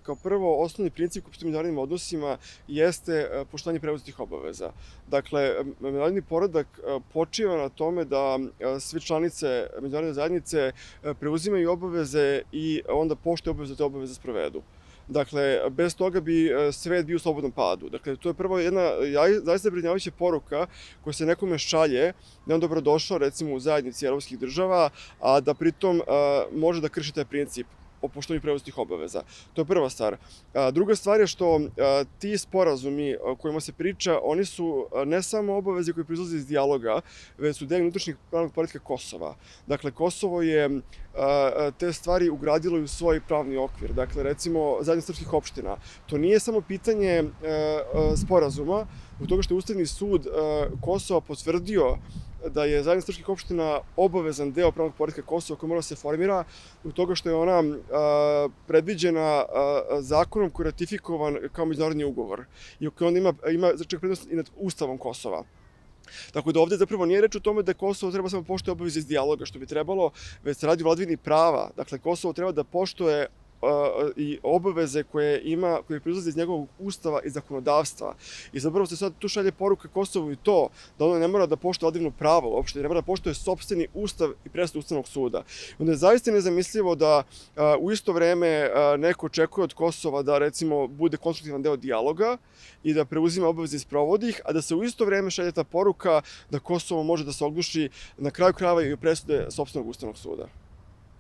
kao prvo, osnovni princip u međunarodnim odnosima jeste poštovanje preuzetih obaveza. Dakle, međunarodni poredak počiva na tome da sve članice međunarodne zajednice preuzimaju obaveze i onda poštuju obaveze da te obaveze sprovedu. Dakle, bez toga bi svet bio u slobodnom padu. Dakle, to je prvo jedna zaista zabrinjavajuća poruka koja se nekome šalje da je on dobrodošao, recimo, u zajednici evropskih država, a da pritom može da krši taj princip o poštovanju preuzetih obaveza. To je prva stvar. Druga stvar je što ti sporazumi o kojima se priča, oni su ne samo obaveze koje proizlaze iz dijaloga, već su deo unutrašnjeg pravnog poretka Kosova. Dakle, Kosovo je te stvari ugradilo i u svoj pravni okvir. Dakle, recimo, zajednica srpskih opština. To nije samo pitanje sporazuma, zbog toga što je Ustavni sud Kosova potvrdio da je zajednica srpskih opština obavezan deo pravnog poretka Kosova koji mora da se formira zbog toga što je ona predviđena zakonom koji je ratifikovan kao međunarodni ugovor i koji onda ima čak prednost i nad Ustavom Kosova. Tako da ovde zapravo nije reč o tome da Kosovo treba samo poštuje obaveze iz dijaloga, što bi trebalo, već se radi o vladavini prava. Dakle, Kosovo treba da poštuje i obaveze koje proizlaze iz njegovog ustava i zakonodavstva. I zapravo se sad tu šalje poruka Kosovu i to, da ono ne mora da poštuje vladavinu prava uopšte, ne mora da poštuje sopstveni ustav i presudu Ustavnog suda. Onda je zaista nezamislivo da u isto vreme neko očekuje od Kosova da, recimo, bude konstruktivan deo dijaloga i da preuzima obaveze i sprovodi ih, a da se u isto vreme šalje ta poruka da Kosovo može da se ogluši na kraju krajeva i presude sopstvenog Ustavnog suda.